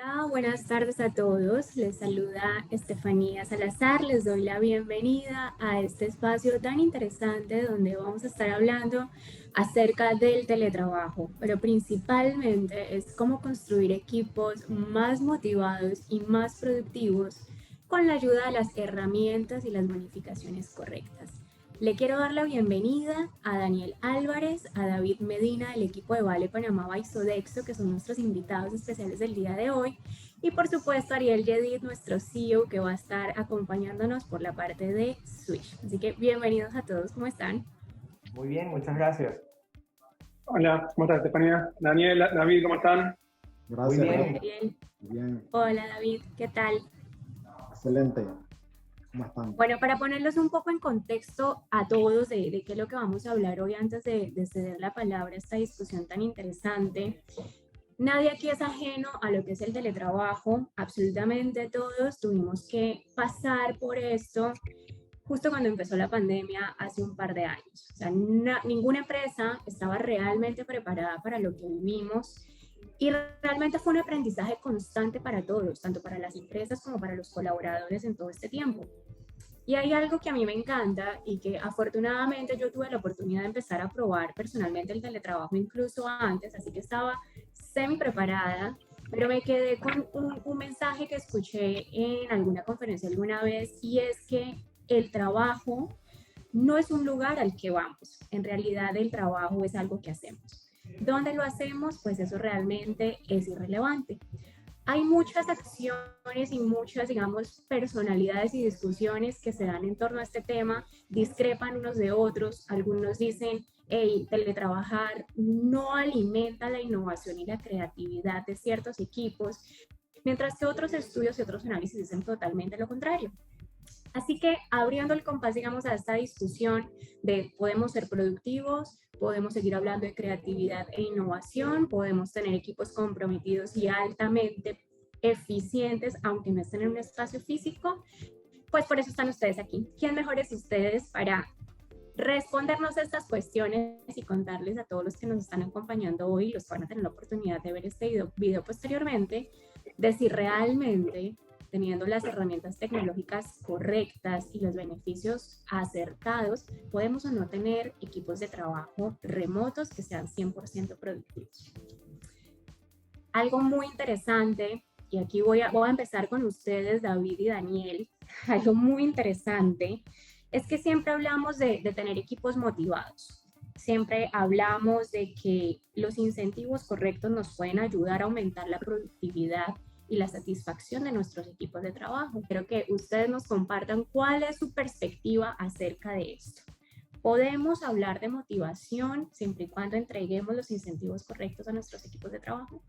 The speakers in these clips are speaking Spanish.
Hola, buenas tardes a todos. Les saluda Estefanía Salazar. Les doy la bienvenida a este espacio tan interesante donde vamos a estar hablando acerca del teletrabajo, pero principalmente es cómo construir equipos más motivados y más productivos con la ayuda de las herramientas y las bonificaciones correctas. Le quiero dar la bienvenida a Daniel Álvarez, a David Medina del equipo de Vale Panamá by Sodexo, que son nuestros invitados especiales del día de hoy, y por supuesto a Ariel Yedid, nuestro CEO, que va a estar acompañándonos por la parte de Switch. Así que bienvenidos a todos, ¿cómo están? Muy bien, muchas gracias. Hola, ¿cómo estás, Estefanía? Daniel, David, ¿cómo están? Muy Gracias, Hola bien. gracias. Ariel. Bien, Hola David, ¿qué tal? excelente. ¿Cómo están? Bueno, para ponerlos un poco en contexto a todos de qué es lo que vamos a hablar hoy antes de ceder la palabra a esta discusión tan interesante, nadie aquí es ajeno a lo que es el teletrabajo, absolutamente todos tuvimos que pasar por esto justo cuando empezó la pandemia hace un par de años. O sea, ninguna empresa estaba realmente preparada para lo que vivimos y realmente fue un aprendizaje constante para todos, tanto para las empresas como para los colaboradores en todo este tiempo. Y hay algo que a mí me encanta y que afortunadamente yo tuve la oportunidad de empezar a probar personalmente el teletrabajo incluso antes, así que estaba semi preparada, pero me quedé con un mensaje que escuché en alguna conferencia alguna vez y es que el trabajo no es un lugar al que vamos, en realidad el trabajo es algo que hacemos. ¿Dónde lo hacemos? Pues eso realmente es irrelevante. Hay muchas acciones y muchas, digamos, personalidades y discusiones que se dan en torno a este tema, discrepan unos de otros, algunos dicen, hey, teletrabajar no alimenta la innovación y la creatividad de ciertos equipos, mientras que otros estudios y otros análisis dicen totalmente lo contrario. Así que abriendo el compás, digamos, a esta discusión de podemos ser productivos, podemos seguir hablando de creatividad e innovación, podemos tener equipos comprometidos y altamente eficientes, aunque no estén en un espacio físico, pues por eso están ustedes aquí. ¿Quién mejores ustedes para respondernos a estas cuestiones y contarles a todos los que nos están acompañando hoy, los que van a tener la oportunidad de ver este video posteriormente, de si realmente teniendo las herramientas tecnológicas correctas y los beneficios acertados, podemos o no tener equipos de trabajo remotos que sean 100% productivos? Algo muy interesante, y aquí voy a empezar con ustedes, David y Daniel, algo muy interesante es que siempre hablamos de tener equipos motivados. Siempre hablamos de que los incentivos correctos nos pueden ayudar a aumentar la productividad y la satisfacción de nuestros equipos de trabajo. Quiero que ustedes nos compartan cuál es su perspectiva acerca de esto. ¿Podemos hablar de motivación siempre y cuando entreguemos los incentivos correctos a nuestros equipos de trabajo?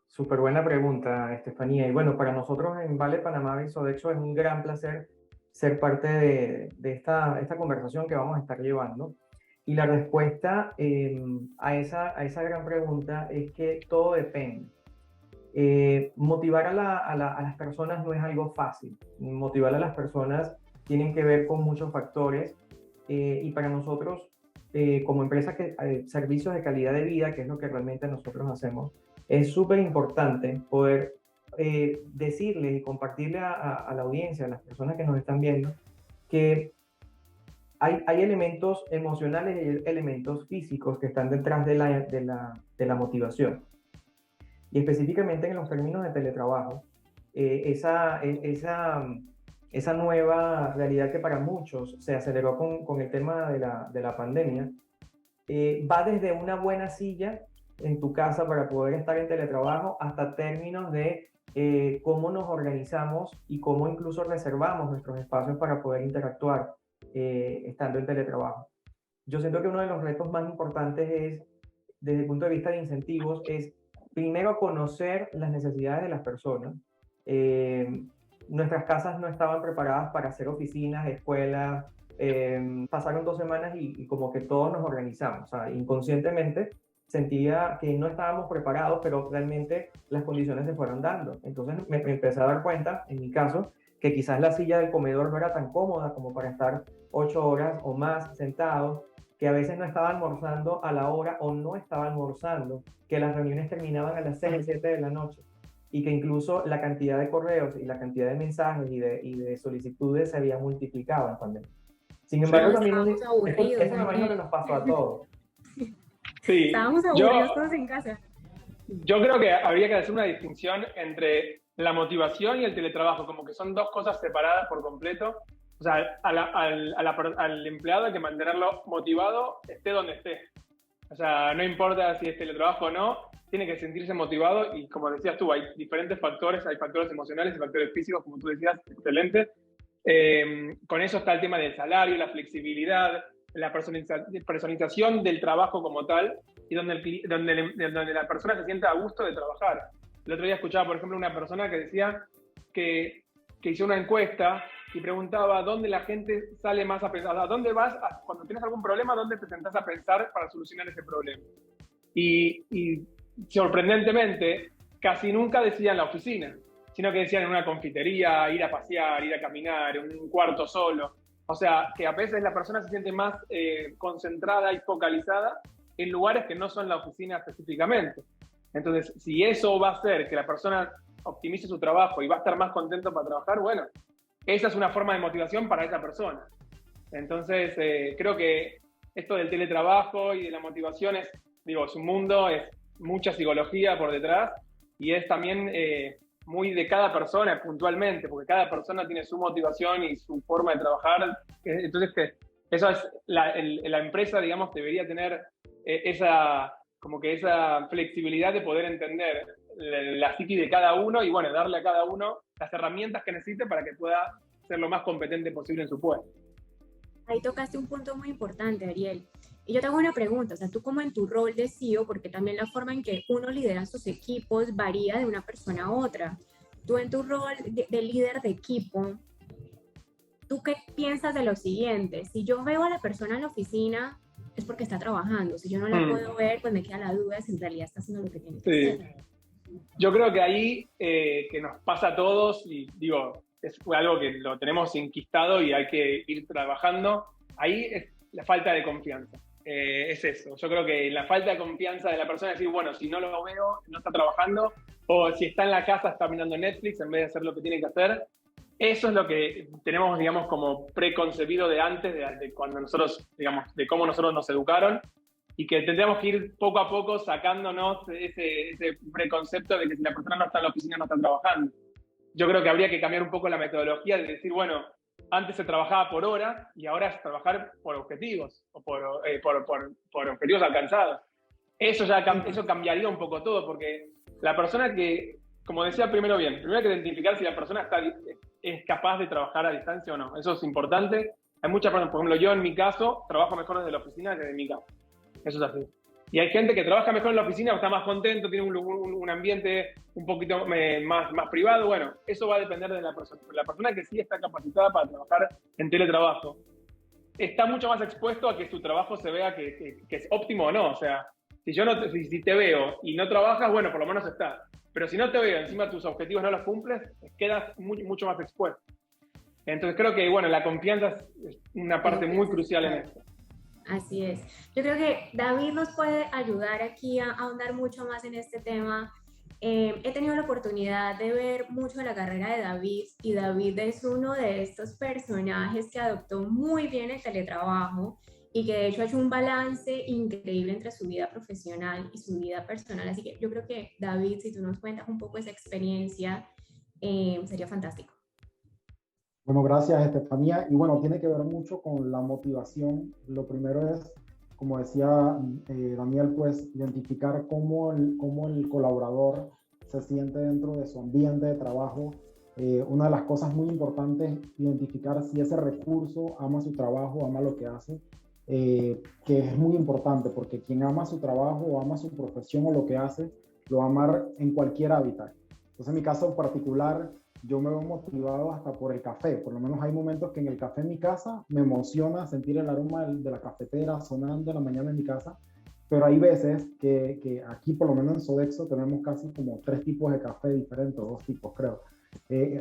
Súper buena pregunta, Estefanía. Y bueno, para nosotros en Vale Panamá y Sodexo es un gran placer ser parte de esta conversación que vamos a estar llevando. Y la respuesta a esa gran pregunta es que todo depende. Motivar a las personas no es algo fácil. Motivar a las personas tienen que ver con muchos factores y para nosotros, como empresa que servicios de calidad de vida, que es lo que realmente nosotros hacemos, es súper importante poder decirles y compartirle a la audiencia, a las personas que nos están viendo, que hay elementos emocionales y elementos físicos que están detrás de la motivación. Y específicamente en los términos de teletrabajo, esa nueva realidad que para muchos se aceleró con el tema de la pandemia, va desde una buena silla en tu casa para poder estar en teletrabajo hasta términos de cómo nos organizamos y cómo incluso reservamos nuestros espacios para poder interactuar estando en teletrabajo. Yo siento que uno de los retos más importantes es, desde el punto de vista de incentivos, es primero conocer las necesidades de las personas. Nuestras casas no estaban preparadas para hacer oficinas, escuelas. Pasaron 2 semanas y como que todos nos organizamos. O sea, inconscientemente sentía que no estábamos preparados, pero realmente las condiciones se fueron dando. Entonces me empecé a dar cuenta, en mi caso, que quizás la silla del comedor no era tan cómoda como para estar 8 horas o más sentados. que a veces no estaba almorzando a la hora o no estaba almorzando, que las reuniones terminaban a las 6, 7 de la noche y que incluso la cantidad de correos y la cantidad de mensajes y de solicitudes se había multiplicado en pandemia. Sin embargo, también eso me imagino que nos pasó a todos. Sí, estábamos aburridos todos en casa. Yo creo que habría que hacer una distinción entre la motivación y el teletrabajo, como que son dos cosas separadas por completo. O sea, al empleado hay que mantenerlo motivado, esté donde esté. O sea, no importa si es teletrabajo o no, tiene que sentirse motivado y como decías tú, hay diferentes factores, hay factores emocionales y factores físicos, como tú decías, excelente. Con eso está el tema del salario, la flexibilidad, la personalización del trabajo como tal y donde la persona se sienta a gusto de trabajar. El otro día escuchaba, por ejemplo, una persona que decía que hizo una encuesta y preguntaba dónde la gente sale más a pensar, ¿a dónde vas cuando tienes algún problema, dónde te sentás a pensar para solucionar ese problema? Y sorprendentemente, casi nunca decían la oficina, sino que decían en una confitería, ir a pasear, ir a caminar, en un cuarto solo. O sea, que a veces la persona se siente más concentrada y focalizada en lugares que no son la oficina específicamente. Entonces, si eso va a hacer que la persona optimice su trabajo y va a estar más contento para trabajar, bueno, esa es una forma de motivación para esa persona. Entonces, creo que esto del teletrabajo y de la motivación es un mundo, es mucha psicología por detrás y es también muy de cada persona puntualmente, porque cada persona tiene su motivación y su forma de trabajar. Entonces, eso es la empresa, digamos, debería tener esa flexibilidad de poder entender la psique de cada uno y, bueno, darle a cada uno las herramientas que necesite para que pueda ser lo más competente posible en su puesto. Ahí tocaste un punto muy importante, Ariel. Y yo te hago una pregunta, o sea, tú como en tu rol de CEO, porque también la forma en que uno lidera sus equipos varía de una persona a otra. Tú en tu rol de líder de equipo, ¿tú qué piensas de lo siguiente? Si yo veo a la persona en la oficina, es porque está trabajando. Si yo no la puedo ver, pues me queda la duda si en realidad está haciendo lo que tiene que hacer. Yo creo que ahí, que nos pasa a todos, y es algo que lo tenemos enquistado y hay que ir trabajando, ahí es la falta de confianza. Es eso. Yo creo que la falta de confianza de la persona es decir, bueno, si no lo veo, no está trabajando, o si está en la casa, está mirando Netflix en vez de hacer lo que tiene que hacer. Eso es lo que tenemos, digamos, como preconcebido de antes, de cuando nosotros, digamos, de cómo nosotros nos educaron, y que tendríamos que ir poco a poco sacándonos ese preconcepto de que si la persona no está en la oficina no está trabajando. Yo creo que habría que cambiar un poco la metodología de decir, bueno, antes se trabajaba por hora y ahora es trabajar por objetivos o por objetivos alcanzados. Eso cambiaría un poco todo, porque la persona que, como decía primero hay que identificar si la persona es capaz de trabajar a distancia o no. Eso es importante. Hay muchas personas, por ejemplo, yo en mi caso trabajo mejor desde la oficina que desde mi casa. Eso es así. Y hay gente que trabaja mejor en la oficina, está más contento, tiene un ambiente un poquito más privado. Bueno, eso va a depender de la persona. Pero la persona que sí está capacitada para trabajar en teletrabajo está mucho más expuesto a que su trabajo se vea que es óptimo o no. O sea, si te veo y no trabajas, bueno, por lo menos está. Pero si no te veo, encima tus objetivos no los cumples, quedas mucho más expuesto. Entonces creo que, bueno, la confianza es una parte muy crucial en esto. Así es. Yo creo que David nos puede ayudar aquí a ahondar mucho más en este tema. He tenido la oportunidad de ver mucho de la carrera de David y David es uno de estos personajes que adoptó muy bien el teletrabajo y que de hecho ha hecho un balance increíble entre su vida profesional y su vida personal. Así que yo creo que David, si tú nos cuentas un poco esa experiencia, sería fantástico. Bueno, gracias, Estefanía. Y bueno, tiene que ver mucho con la motivación. Lo primero es, como decía Daniel, pues identificar cómo el colaborador se siente dentro de su ambiente de trabajo. Una de las cosas muy importantes es identificar si ese recurso ama su trabajo, ama lo que hace, que es muy importante, porque quien ama su trabajo o ama su profesión o lo que hace, lo va a amar en cualquier hábitat. Entonces, en mi caso particular, yo me veo motivado hasta por el café. Por lo menos hay momentos que en el café en mi casa me emociona sentir el aroma de la cafetera sonando en la mañana en mi casa, pero hay veces que aquí, por lo menos en Sodexo, tenemos casi como 3 tipos de café diferentes, 2 tipos creo.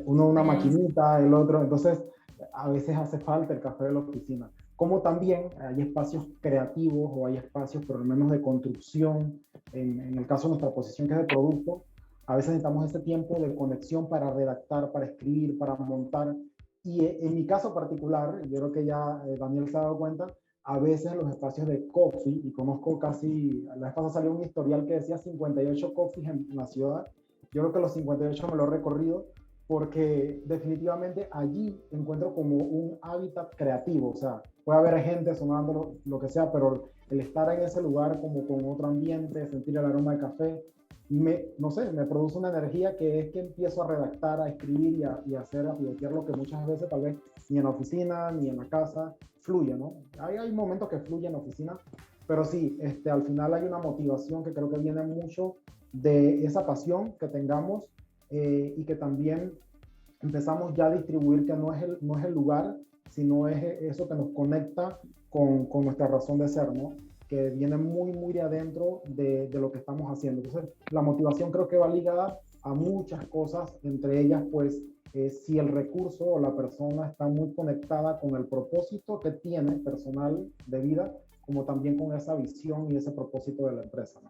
Uno una maquinita, el otro, entonces a veces hace falta el café de la oficina. como también hay espacios creativos o hay espacios por lo menos de construcción, en el caso de nuestra posición que es de producto, a veces necesitamos ese tiempo de conexión para redactar, para escribir, para montar. Y en mi caso particular, yo creo que ya Daniel se ha dado cuenta, a veces los espacios de coffee, y conozco casi, la vez pasada salió un historial que decía 58 coffees en la ciudad, yo creo que los 58 me lo he recorrido, porque definitivamente allí encuentro como un hábitat creativo, o sea, puede haber gente sonando lo que sea, pero el estar en ese lugar como con otro ambiente, sentir el aroma de café, no sé, me produce una energía que es que empiezo a redactar, a escribir y a hacer, a pivotear lo que muchas veces tal vez ni en la oficina, ni en la casa fluye, ¿no? Hay momentos que fluye en la oficina, pero sí, al final hay una motivación que creo que viene mucho de esa pasión que tengamos y que también empezamos ya a distribuir que no es el lugar, sino es eso que nos conecta con nuestra razón de ser, ¿no? Que viene muy, muy de adentro de lo que estamos haciendo. Entonces, la motivación creo que va ligada a muchas cosas, entre ellas, pues, si el recurso o la persona está muy conectada con el propósito que tiene personal de vida, como también con esa visión y ese propósito de la empresa, ¿no?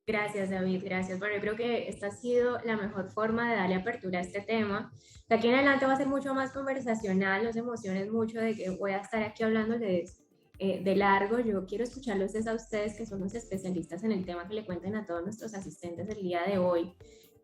Gracias, David, gracias. Bueno, yo creo que esta ha sido la mejor forma de darle apertura a este tema. De aquí en adelante va a ser mucho más conversacional, no se emocionen mucho de que voy a estar aquí hablándoles de largo. Yo quiero escucharlos a ustedes, que son los especialistas en el tema, que le cuenten a todos nuestros asistentes el día de hoy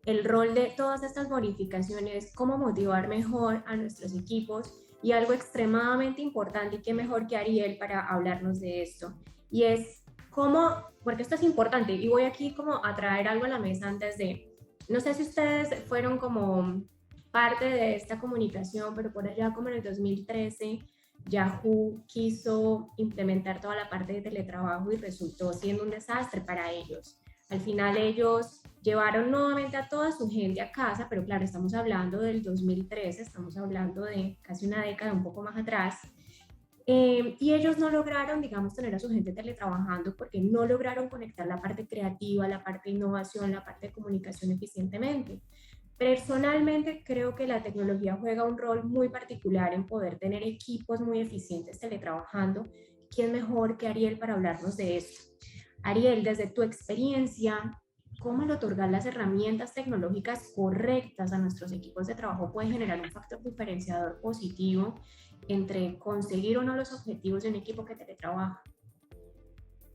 el rol de todas estas bonificaciones, cómo motivar mejor a nuestros equipos, y algo extremadamente importante, y qué mejor que Ariel para hablarnos de esto, y es cómo, porque esto es importante, y voy aquí como a traer algo a la mesa antes de, no sé si ustedes fueron como parte de esta comunicación, pero por allá como en el 2013, Yahoo quiso implementar toda la parte de teletrabajo y resultó siendo un desastre para ellos. Al final ellos llevaron nuevamente a toda su gente a casa, pero claro, estamos hablando del 2013, estamos hablando de casi una década, un poco más atrás, y ellos no lograron, digamos, tener a su gente teletrabajando porque no lograron conectar la parte creativa, la parte de innovación, la parte de comunicación eficientemente. Personalmente creo que la tecnología juega un rol muy particular en poder tener equipos muy eficientes teletrabajando. ¿Quién mejor que Ariel para hablarnos de esto? Ariel, desde tu experiencia, ¿cómo el otorgar las herramientas tecnológicas correctas a nuestros equipos de trabajo puede generar un factor diferenciador positivo entre conseguir o no los objetivos de un equipo que teletrabaja?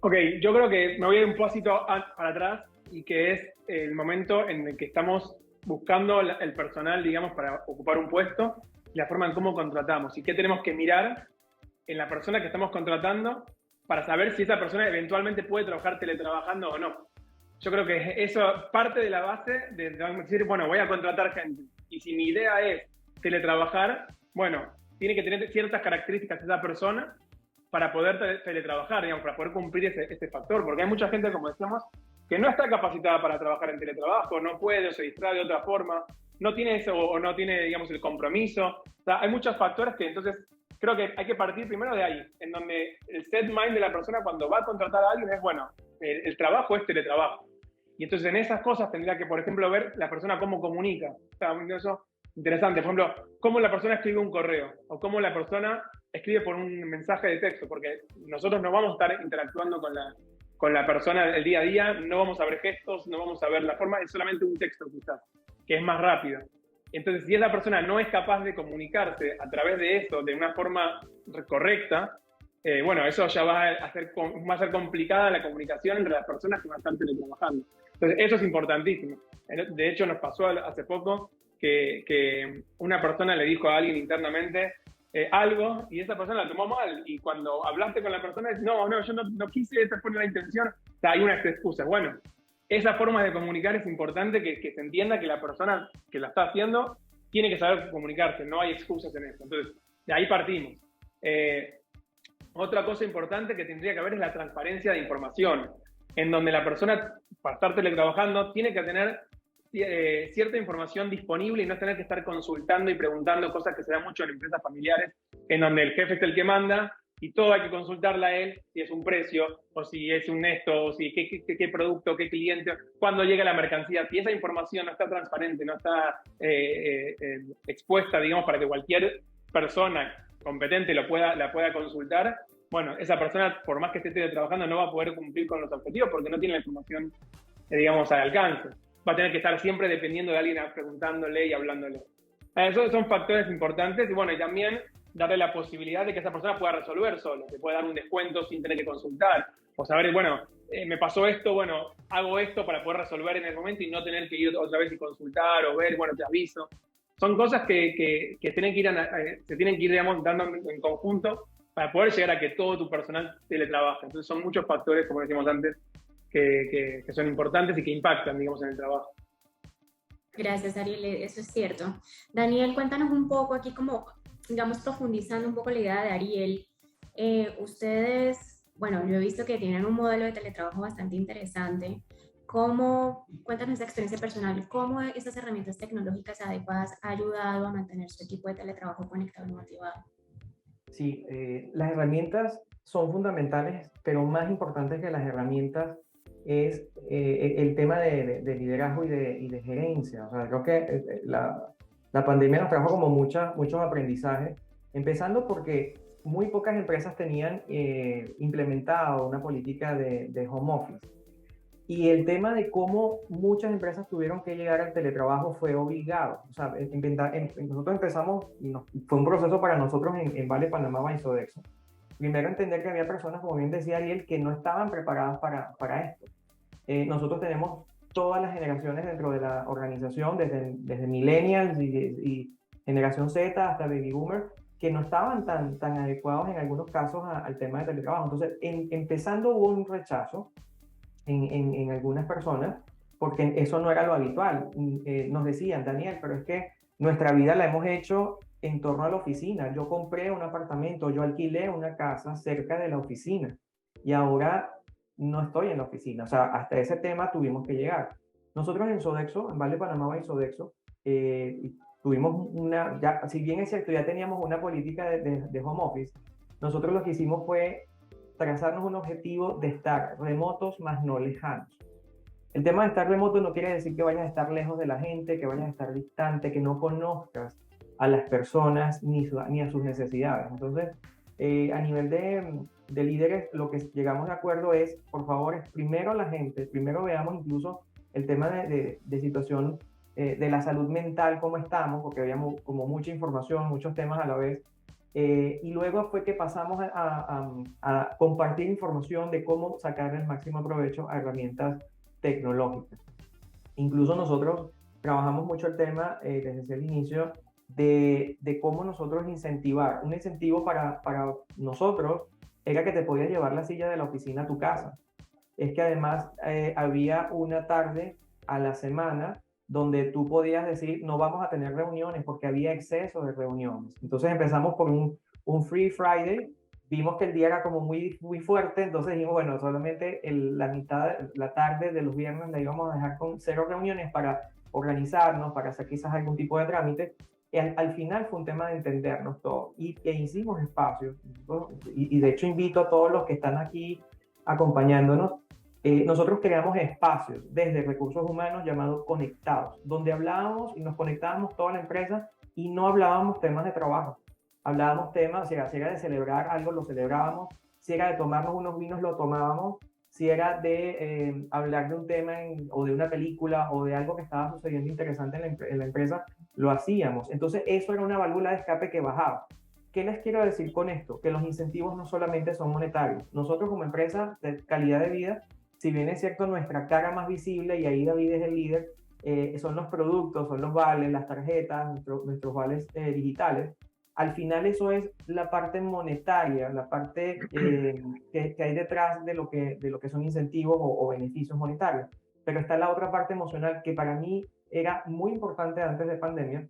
Ok, yo creo que me voy a ir un pasito para atrás, y que es el momento en el que estamos buscando el personal, digamos, para ocupar un puesto, y la forma en cómo contratamos y qué tenemos que mirar en la persona que estamos contratando para saber si esa persona eventualmente puede trabajar teletrabajando o no. Yo creo que eso parte de la base de decir, bueno, voy a contratar gente, y si mi idea es teletrabajar, bueno, tiene que tener ciertas características esa persona para poder teletrabajar, digamos, para poder cumplir ese factor, porque hay mucha gente, como decíamos, que no está capacitada para trabajar en teletrabajo, no puede o se distrae de otra forma, no tiene eso o no tiene, digamos, el compromiso. O sea, hay muchos factores que entonces creo que hay que partir primero de ahí, en donde el set mind de la persona cuando va a contratar a alguien es, bueno, el trabajo es teletrabajo. Y entonces en esas cosas tendría que, por ejemplo, ver la persona cómo comunica. O sea, eso interesante. Por ejemplo, cómo la persona escribe un correo o cómo la persona escribe por un mensaje de texto, porque nosotros no vamos a estar interactuando con la persona el día a día, no vamos a ver gestos, no vamos a ver la forma, es solamente un texto quizás, que es más rápido. Entonces, si esa persona no es capaz de comunicarse a través de eso de una forma correcta, bueno, eso ya va a ser complicada la comunicación entre las personas que van a estar teletrabajando. Entonces, eso es importantísimo. De hecho, nos pasó hace poco que una persona le dijo a alguien internamente algo, y esa persona la tomó mal, y cuando hablaste con la persona, no, yo no quise, esa fue la intención. O sea, hay unas excusas. Bueno, esa forma de comunicar es importante, que se entienda que la persona que la está haciendo tiene que saber comunicarse, no hay excusas en eso. Entonces, de ahí partimos. Otra cosa importante que tendría que haber es la transparencia de información, en donde la persona, para estar teletrabajando, tiene que tener cierta información disponible y no tener que estar consultando y preguntando cosas que se dan mucho en empresas familiares, en donde el jefe es el que manda y todo hay que consultarle a él, si es un precio, o si es un esto, o si qué producto, qué cliente, cuándo llega la mercancía. Si esa información no está transparente, no está expuesta, digamos, para que cualquier persona competente la pueda consultar, bueno, esa persona, por más que esté teletrabajando, no va a poder cumplir con los objetivos porque no tiene la información, digamos, al alcance. Va a tener que estar siempre dependiendo de alguien preguntándole y hablándole. Esos son factores importantes y bueno, y también darle la posibilidad de que esa persona pueda resolver solo, que pueda dar un descuento sin tener que consultar, o saber, bueno, me pasó esto, bueno, hago esto para poder resolver en el momento y no tener que ir otra vez y consultar o ver, bueno, te aviso. Son cosas que tienen que ir se tienen que ir, digamos, dando en conjunto para poder llegar a que todo tu personal teletrabaje. Entonces son muchos factores, como decíamos antes, que son importantes y que impactan, digamos, en el trabajo. Gracias, Ariel, eso es cierto. Daniel, cuéntanos un poco aquí como, digamos, profundizando un poco la idea de Ariel. Ustedes, bueno, yo he visto que tienen un modelo de teletrabajo bastante interesante. Cuéntanos esa experiencia personal, cómo esas herramientas tecnológicas adecuadas ha ayudado a mantener su equipo de teletrabajo conectado y motivado? Sí, las herramientas son fundamentales, pero más importantes que las herramientas es el tema de liderazgo y de gerencia. O sea, creo que la pandemia nos trajo como muchos aprendizajes, empezando porque muy pocas empresas tenían implementado una política de home office. Y el tema de cómo muchas empresas tuvieron que llegar al teletrabajo fue obligado. O sea, nosotros empezamos, fue un proceso para nosotros en Vale Panamá by Sodexo. Primero entender que había personas, como bien decía Ariel, que no estaban preparadas para esto. Nosotros tenemos todas las generaciones dentro de la organización, desde millennials y generación Z hasta baby boomer, que no estaban tan adecuados en algunos casos al tema de teletrabajo. Entonces, empezando hubo un rechazo en algunas personas, porque eso no era lo habitual. Nos decían, Daniel, pero es que nuestra vida la hemos hecho en torno a la oficina. Yo compré un apartamento, yo alquilé una casa cerca de la oficina y ahora no estoy en la oficina. O sea, hasta ese tema tuvimos que llegar. Nosotros en Sodexo, en Vale Panamá y Sodexo, tuvimos si bien es cierto, ya teníamos una política de home office, nosotros lo que hicimos fue trazarnos un objetivo de estar remotos más no lejanos. El tema de estar remoto no quiere decir que vayas a estar lejos de la gente, que vayas a estar distante, que no conozcas a las personas ni a sus necesidades. Entonces, a nivel de líderes, lo que llegamos de acuerdo es, por favor, primero la gente, primero veamos incluso el tema de situación de la salud mental, cómo estamos, porque habíamos como mucha información, muchos temas a la vez. Y luego fue que pasamos a compartir información de cómo sacar el máximo provecho a herramientas tecnológicas. Incluso nosotros trabajamos mucho el tema desde el inicio de cómo nosotros incentivar. Un incentivo para nosotros era que te podías llevar la silla de la oficina a tu casa. Es que además había una tarde a la semana donde tú podías decir, no vamos a tener reuniones porque había exceso de reuniones. Entonces empezamos por un Free Friday, vimos que el día era como muy fuerte, entonces dijimos, bueno, solamente la mitad, la tarde de los viernes la íbamos a dejar con 0 reuniones para organizarnos, para hacer quizás algún tipo de trámite. Y al final fue un tema de entendernos todos y hicimos espacios. Y de hecho invito a todos los que están aquí acompañándonos. Nosotros creamos espacios desde recursos humanos llamados conectados, donde hablábamos y nos conectábamos toda la empresa y no hablábamos temas de trabajo. Hablábamos temas, si era de celebrar algo, lo celebrábamos, si era de tomarnos unos vinos, lo tomábamos, si era de hablar de un tema o de una película o de algo que estaba sucediendo interesante en la empresa, lo hacíamos. Entonces eso era una válvula de escape que bajaba. ¿Qué les quiero decir con esto? Que los incentivos no solamente son monetarios. Nosotros como empresa de calidad de vida, si bien es cierto nuestra cara más visible, y ahí David es el líder, son los productos, son los vales, las tarjetas, nuestros vales digitales. Al final eso es la parte monetaria, la parte que hay detrás de lo que son incentivos o beneficios monetarios. Pero está la otra parte emocional que para mí era muy importante antes de pandemia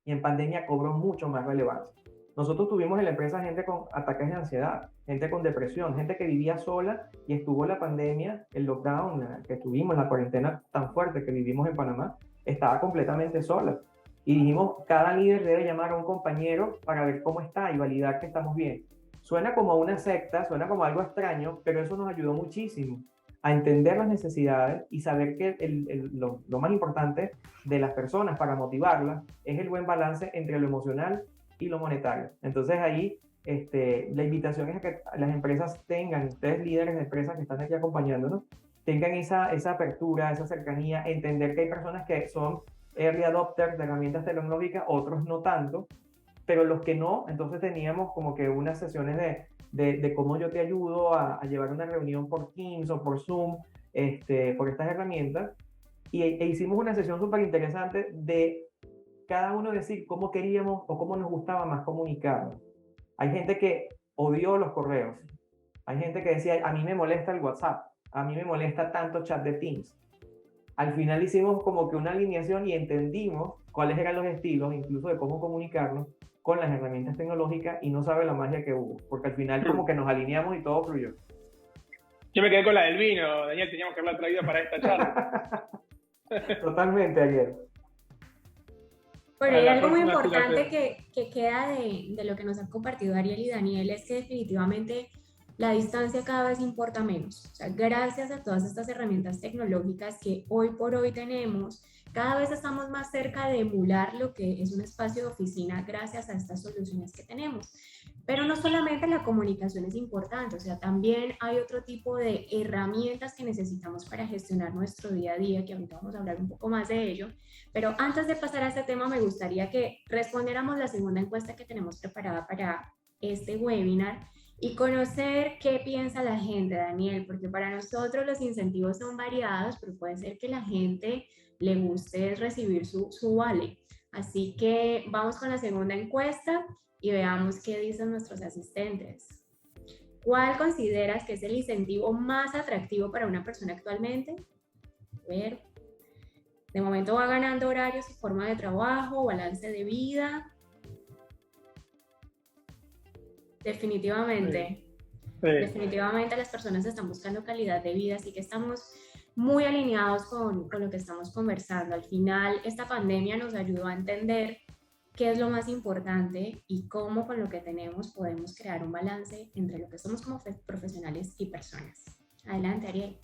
y en pandemia cobró mucho más relevancia. Nosotros tuvimos en la empresa gente con ataques de ansiedad, gente con depresión, gente que vivía sola y estuvo la pandemia, el lockdown que tuvimos, la cuarentena tan fuerte que vivimos en Panamá, estaba completamente sola. Y dijimos, cada líder debe llamar a un compañero para ver cómo está y validar que estamos bien. Suena como una secta, suena como algo extraño, pero eso nos ayudó muchísimo a entender las necesidades y saber que lo más importante de las personas para motivarlas es el buen balance entre lo emocional y lo monetario. Entonces ahí la invitación es a que las empresas tengan, ustedes líderes de empresas que están aquí acompañándonos, tengan esa apertura, esa cercanía, entender que hay personas que son early adopters de herramientas tecnológicas, otros no tanto, pero los que no, entonces teníamos como que unas sesiones de cómo yo te ayudo a llevar una reunión por Teams o por Zoom, por estas herramientas, e hicimos una sesión súper interesante de cada uno decir cómo queríamos o cómo nos gustaba más comunicarnos. Hay gente que odió los correos, hay gente que decía, a mí me molesta el WhatsApp, a mí me molesta tanto chat de Teams. Al final hicimos como que una alineación y entendimos cuáles eran los estilos, incluso de cómo comunicarnos con las herramientas tecnológicas, y no sabe la magia que hubo, porque al final como que nos alineamos y todo fluyó. Yo me quedé con la del vino, Daniel, teníamos que haberla traído para esta charla. Totalmente, Ariel. Pero hay algo muy importante que queda de lo que nos han compartido Ariel y Daniel, es que definitivamente la distancia cada vez importa menos. O sea, gracias a todas estas herramientas tecnológicas que hoy por hoy tenemos, cada vez estamos más cerca de emular lo que es un espacio de oficina gracias a estas soluciones que tenemos. Pero no solamente la comunicación es importante, o sea, también hay otro tipo de herramientas que necesitamos para gestionar nuestro día a día, que ahorita vamos a hablar un poco más de ello. Pero antes de pasar a este tema, me gustaría que respondiéramos la segunda encuesta que tenemos preparada para este webinar y conocer qué piensa la gente, Daniel, porque para nosotros los incentivos son variados, pero puede ser que la gente le guste recibir su vale. Así que vamos con la segunda encuesta y veamos qué dicen nuestros asistentes. ¿Cuál consideras que es el incentivo más atractivo para una persona actualmente? A ver. De momento va ganando horarios y forma de trabajo, balance de vida. Definitivamente. Sí. Definitivamente las personas están buscando calidad de vida, así que estamos muy alineados con lo que estamos conversando. Al final, esta pandemia nos ayudó a entender qué es lo más importante y cómo con lo que tenemos podemos crear un balance entre lo que somos como profesionales y personas. Adelante, Ariel.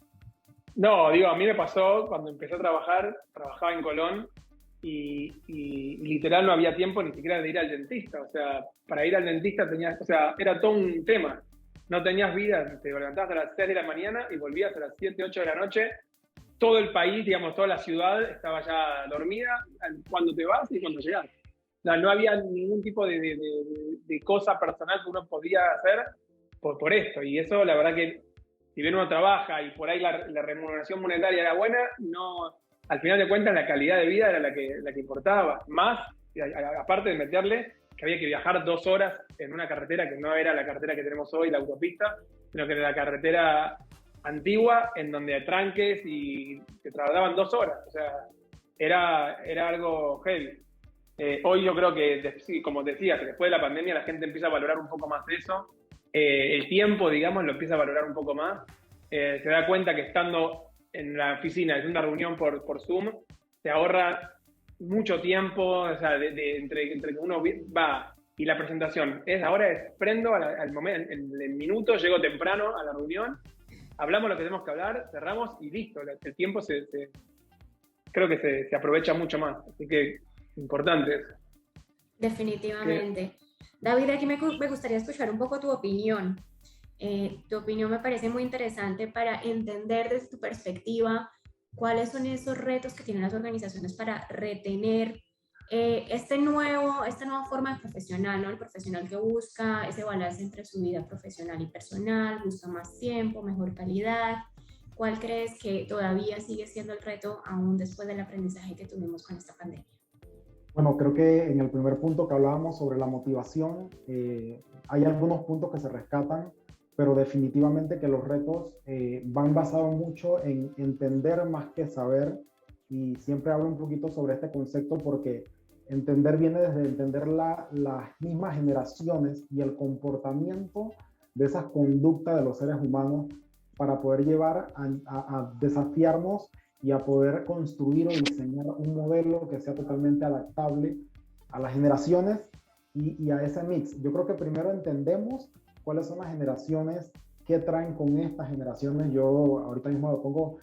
No, digo, a mí me pasó cuando empecé a trabajar, trabajaba en Colón y literal no había tiempo ni siquiera de ir al dentista. O sea, para ir al dentista tenías, o sea, era todo un tema. No tenías vida, te levantabas a las 6 de la mañana y volvías a las 7, 8 de la noche. Todo el país, digamos, toda la ciudad estaba ya dormida cuando te vas y cuando llegas. No había ningún tipo de cosa personal que uno podía hacer por esto. Y eso, la verdad que, si bien uno trabaja y por ahí la remuneración monetaria era buena, no, al final de cuentas la calidad de vida era la que importaba. Más, aparte de meterle que había que viajar 2 horas en una carretera que no era la carretera que tenemos hoy, la autopista, sino que era la carretera antigua en donde hay tranques y te trasladaban 2 horas. O sea, era algo heavy. Hoy yo creo que, como decías, después de la pandemia la gente empieza a valorar un poco más eso. El tiempo, digamos, lo empieza a valorar un poco más. Se da cuenta que estando en la oficina, en una reunión por Zoom, se ahorra mucho tiempo, o sea, entre que uno va y la presentación prendo al momento, en el minuto, llego temprano a la reunión, hablamos lo que tenemos que hablar, cerramos y listo. El tiempo creo que se aprovecha mucho más. Así que importante eso. Definitivamente. David, aquí me gustaría escuchar un poco tu opinión. Tu opinión me parece muy interesante para entender desde tu perspectiva cuáles son esos retos que tienen las organizaciones para retener esta nueva forma de profesional, ¿no? El profesional que busca ese balance entre su vida profesional y personal, busca más tiempo, mejor calidad. ¿Cuál crees que todavía sigue siendo el reto aún después del aprendizaje que tuvimos con esta pandemia? Bueno, creo que en el primer punto que hablábamos sobre la motivación, hay algunos puntos que se rescatan, pero definitivamente que los retos van basados mucho en entender más que saber, y siempre hablo un poquito sobre este concepto porque entender viene desde entender las mismas generaciones y el comportamiento de esas conductas de los seres humanos para poder llevar a desafiarnos y a poder construir o diseñar un modelo que sea totalmente adaptable a las generaciones y a ese mix. Yo creo que primero entendemos cuáles son las generaciones, qué traen con estas generaciones. Yo ahorita mismo me pongo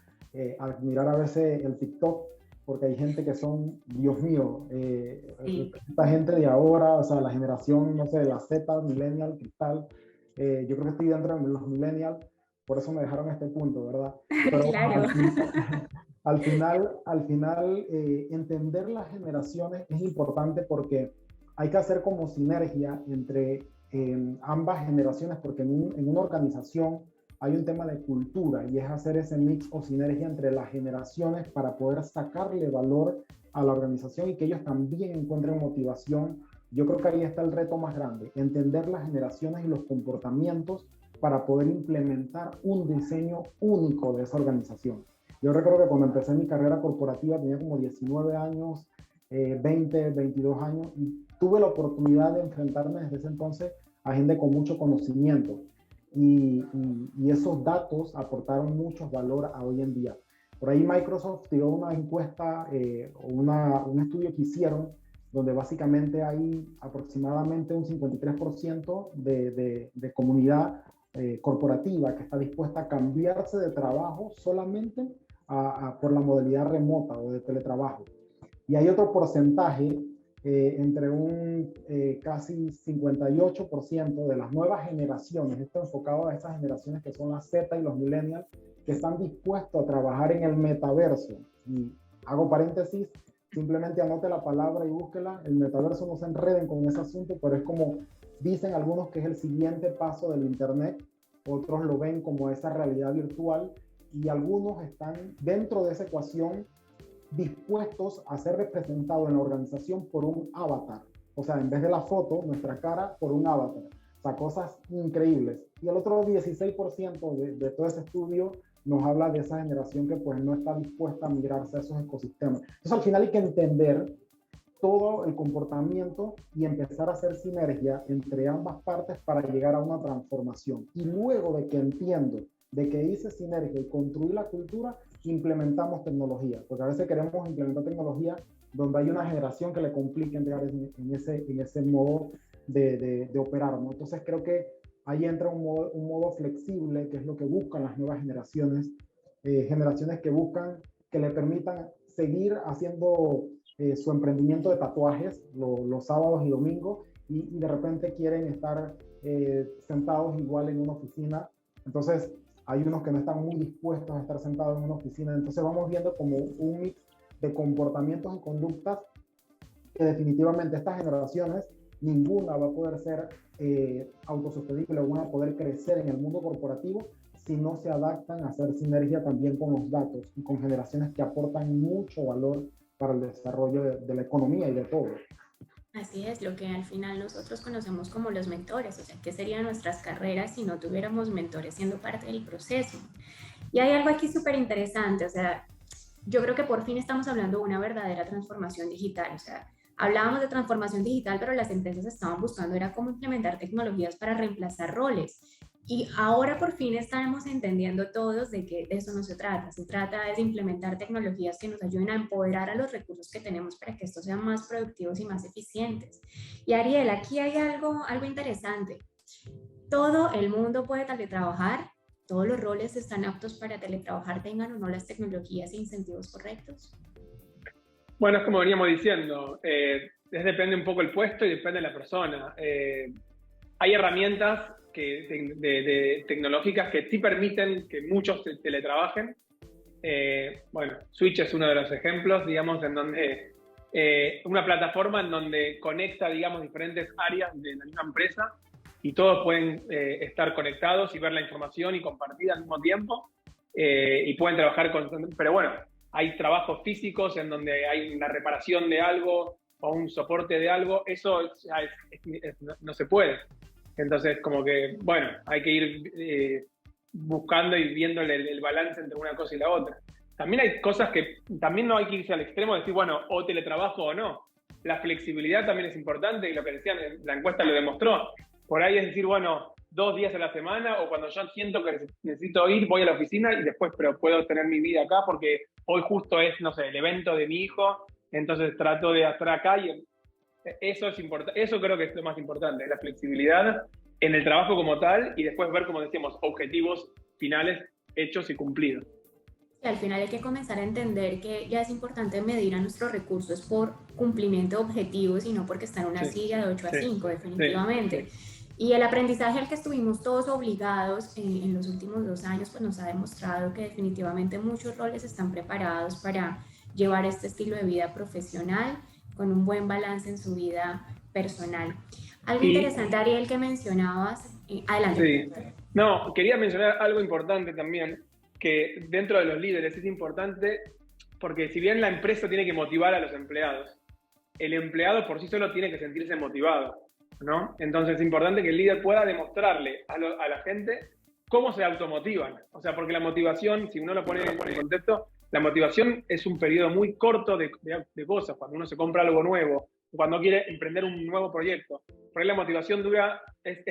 a mirar a veces el TikTok porque hay gente que son, Dios mío, Sí. esta gente de ahora, o sea, la generación, no sé, la Z, millennial, cristal, yo creo que estoy dentro de los millennials, por eso me dejaron a este punto, ¿verdad? Pero Claro. al final entender las generaciones es importante porque hay que hacer como sinergia entre ambas generaciones, porque en una organización hay un tema de cultura y es hacer ese mix o sinergia entre las generaciones para poder sacarle valor a la organización y que ellos también encuentren motivación. Yo creo que ahí está el reto más grande, entender las generaciones y los comportamientos para poder implementar un diseño único de esa organización. Yo recuerdo que cuando empecé mi carrera corporativa tenía como 19 años, 20, 22 años y tuve la oportunidad de enfrentarme desde ese entonces a gente con mucho conocimiento y esos datos aportaron mucho valor a hoy en día. Por ahí Microsoft tiró una encuesta, un estudio que hicieron donde básicamente hay aproximadamente un 53% de comunidad corporativa que está dispuesta a cambiarse de trabajo solamente por la modalidad remota o de teletrabajo. Y hay otro porcentaje, entre un casi 58% de las nuevas generaciones, esto enfocado a esas generaciones que son las Z y los millennials, que están dispuestos a trabajar en el metaverso. Y hago paréntesis, simplemente anote la palabra y búsquela. El metaverso, no se enreden con ese asunto, pero es como dicen algunos que es el siguiente paso del Internet, otros lo ven como esa realidad virtual y algunos están dentro de esa ecuación dispuestos a ser representados en la organización por un avatar. O sea, en vez de la foto, nuestra cara por un avatar. O sea, cosas increíbles. Y el otro 16% de todo ese estudio nos habla de esa generación que pues no está dispuesta a migrarse a esos ecosistemas. Entonces, al final hay que entender todo el comportamiento y empezar a hacer sinergia entre ambas partes para llegar a una transformación. Y luego de que entiendo, de que hice sinergia y construí la cultura, implementamos tecnología, porque a veces queremos implementar tecnología donde hay una generación que le complique entrar en ese modo de operar, ¿no? Entonces creo que ahí entra un modo flexible, que es lo que buscan las nuevas generaciones, generaciones que buscan que le permitan seguir haciendo su emprendimiento de tatuajes los sábados y domingos y de repente quieren estar sentados igual en una oficina. Entonces hay unos que no están muy dispuestos a estar sentados en una oficina. Entonces vamos viendo como un mix de comportamientos y conductas que definitivamente estas generaciones, ninguna va a poder ser autosostenible o van a poder crecer en el mundo corporativo si no se adaptan a hacer sinergia también con los datos y con generaciones que aportan mucho valor para el desarrollo de la economía y de todo. Así es, lo que al final nosotros conocemos como los mentores, o sea, ¿qué serían nuestras carreras si no tuviéramos mentores siendo parte del proceso? Y hay algo aquí súper interesante, o sea, yo creo que por fin estamos hablando de una verdadera transformación digital, o sea, hablábamos de transformación digital, pero las empresas estaban buscando era cómo implementar tecnologías para reemplazar roles. Y ahora por fin estamos entendiendo todos de que de eso no se trata de implementar tecnologías que nos ayuden a empoderar a los recursos que tenemos para que estos sean más productivos y más eficientes. Y Ariel, aquí hay algo interesante. Todo el mundo puede teletrabajar, todos los roles están aptos para teletrabajar, tengan o no las tecnologías e incentivos correctos. Bueno, es como veníamos diciendo, depende un poco el puesto y depende de la persona. Hay herramientas tecnológicas que sí permiten que muchos teletrabajen. Bueno, Switch es uno de los ejemplos, digamos, en donde una plataforma en donde conecta, digamos, diferentes áreas de la misma empresa y todos pueden estar conectados y ver la información y compartida al mismo tiempo y pueden trabajar constantemente. Pero bueno, hay trabajos físicos en donde hay una reparación de algo o un soporte de algo, eso no se puede. Entonces, como que, bueno, hay que ir buscando y viendo el balance entre una cosa y la otra. También hay cosas que también no hay que irse al extremo de decir, bueno, o teletrabajo o no. La flexibilidad también es importante y lo que decían, la encuesta lo demostró. Por ahí es decir, bueno, 2 días a la semana o cuando yo siento que necesito ir, voy a la oficina y después, pero puedo tener mi vida acá porque hoy justo es, no sé, el evento de mi hijo, entonces trato de estar acá y eso es importante, eso creo que es lo más importante, la flexibilidad en el trabajo como tal y después ver, como decíamos, objetivos finales hechos y cumplidos. Y al final hay que comenzar a entender que ya es importante medir a nuestros recursos por cumplimiento de objetivos y no porque está en una silla de 8 a 5, definitivamente. Y el aprendizaje al que estuvimos todos obligados en los últimos 2 años, pues nos ha demostrado que definitivamente muchos roles están preparados para llevar este estilo de vida profesional con un buen balance en su vida personal. Algo interesante, Ariel, que mencionabas. Adelante. Sí. No, quería mencionar algo importante también, que dentro de los líderes es importante, porque si bien la empresa tiene que motivar a los empleados, el empleado por sí solo tiene que sentirse motivado, ¿no? Entonces es importante que el líder pueda demostrarle a la gente cómo se automotivan. O sea, porque la motivación, si uno lo pone en contexto, la motivación es un periodo muy corto de cosas, cuando uno se compra algo nuevo, cuando quiere emprender un nuevo proyecto. Por ahí la motivación es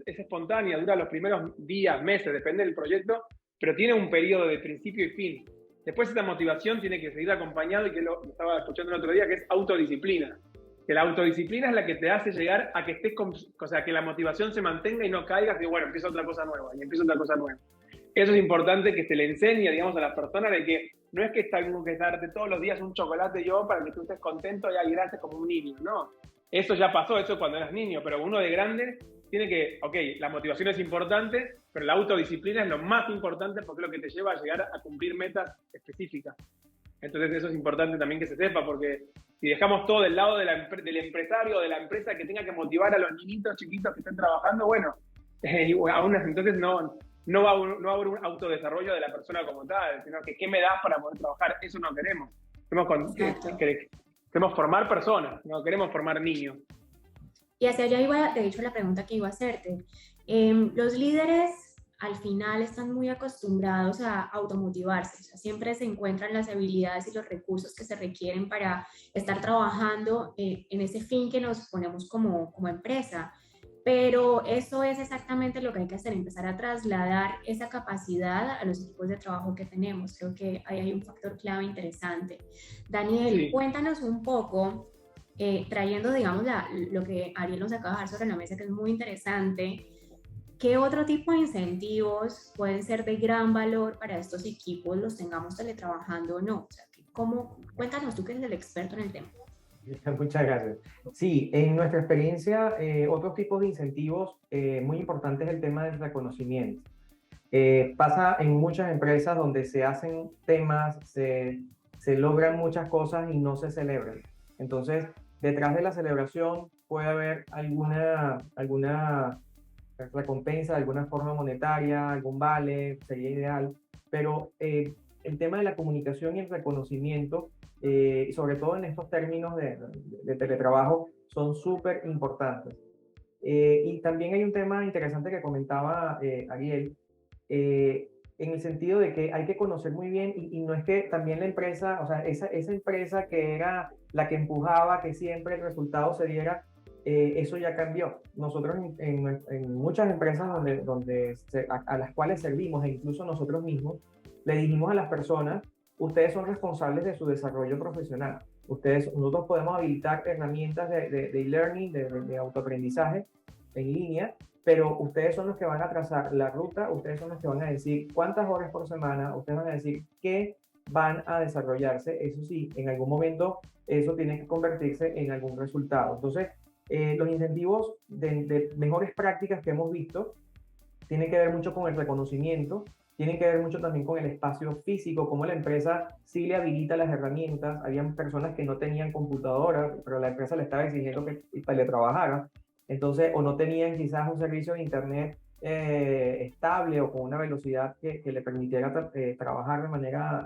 espontánea, dura los primeros días, meses, depende del proyecto, pero tiene un periodo de principio y fin. Después esta motivación tiene que seguir acompañado, y que lo estaba escuchando el otro día, que es autodisciplina. Que la autodisciplina es la que te hace llegar a que estés o sea, que la motivación se mantenga y no caigas, y bueno, empieza otra cosa nueva, y empieza otra cosa nueva. Eso es importante que se le enseñe, digamos, a las personas, de que no es que tengo que darte todos los días un chocolate yo para que tú estés contento y gracias como un niño, no. Eso ya pasó, eso cuando eras niño, pero uno de grande tiene que, ok, la motivación es importante, pero la autodisciplina es lo más importante, porque es lo que te lleva a llegar a cumplir metas específicas. Entonces eso es importante también que se sepa, porque si dejamos todo del lado del empresario, de la empresa, que tenga que motivar a los niñitos chiquitos que estén trabajando, bueno, aún entonces no va a haber un autodesarrollo de la persona como tal, sino que ¿qué me das para poder trabajar? Eso no queremos. Queremos formar personas, no queremos formar niños. Y hacia allá iba, de hecho, la pregunta que iba a hacerte. Los líderes al final están muy acostumbrados a automotivarse, o sea, siempre se encuentran las habilidades y los recursos que se requieren para estar trabajando en ese fin que nos ponemos como empresa. Pero eso es exactamente lo que hay que hacer, empezar a trasladar esa capacidad a los equipos de trabajo que tenemos. Creo que ahí hay un factor clave interesante. Daniel, sí, cuéntanos un poco, trayendo, digamos, lo que Ariel nos acaba de dejar sobre la mesa, que es muy interesante. ¿Qué otro tipo de incentivos pueden ser de gran valor para estos equipos, los tengamos teletrabajando o no? O sea, cuéntanos tú, que eres el experto en el tema. Muchas gracias. Sí, en nuestra experiencia, otros tipos de incentivos muy importantes es el tema del reconocimiento. Pasa en muchas empresas donde se hacen temas, se logran muchas cosas y no se celebran. Entonces, detrás de la celebración puede haber alguna recompensa de alguna forma monetaria, algún vale, sería ideal, pero el tema de la comunicación y el reconocimiento, sobre todo en estos términos de teletrabajo, son súper importantes. Y también hay un tema interesante que comentaba Ariel, en el sentido de que hay que conocer muy bien, y no es que también la empresa, o sea, esa empresa que era la que empujaba que siempre el resultado se diera, eso ya cambió. Nosotros en muchas empresas a las cuales servimos, e incluso nosotros mismos, le dijimos a las personas: ustedes son responsables de su desarrollo profesional. Nosotros podemos habilitar herramientas de e-learning, de autoaprendizaje en línea, pero ustedes son los que van a trazar la ruta, ustedes son los que van a decir cuántas horas por semana, ustedes van a decir qué van a desarrollarse. Eso sí, en algún momento eso tiene que convertirse en algún resultado. Entonces, los incentivos de mejores prácticas que hemos visto tienen que ver mucho con el reconocimiento, tienen que ver mucho también con el espacio físico, como la empresa sí le habilita las herramientas. Habían personas que no tenían computadora, pero la empresa le estaba exigiendo que teletrabajara. Entonces, o no tenían quizás un servicio de internet estable o con una velocidad que le permitiera trabajar de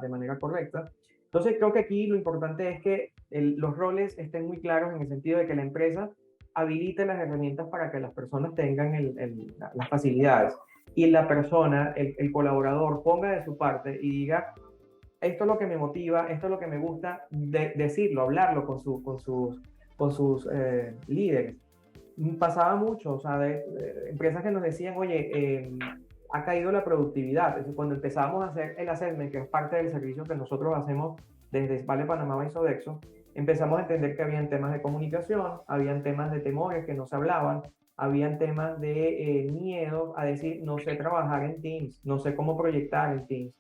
manera correcta. Entonces, creo que aquí lo importante es que los roles estén muy claros, en el sentido de que la empresa habilite las herramientas para que las personas tengan las facilidades, y la persona, el colaborador, ponga de su parte y diga: esto es lo que me motiva, esto es lo que me gusta, decirlo, hablarlo con sus líderes. Pasaba mucho, o sea, de empresas que nos decían: oye, ha caído la productividad. Entonces, cuando empezábamos a hacer el assessment, que es parte del servicio que nosotros hacemos desde Vale Panamá y Sodexo, empezamos a entender que habían temas de comunicación, habían temas de temores que no se hablaban, habían temas de miedo a decir: no sé trabajar en Teams, no sé cómo proyectar en Teams.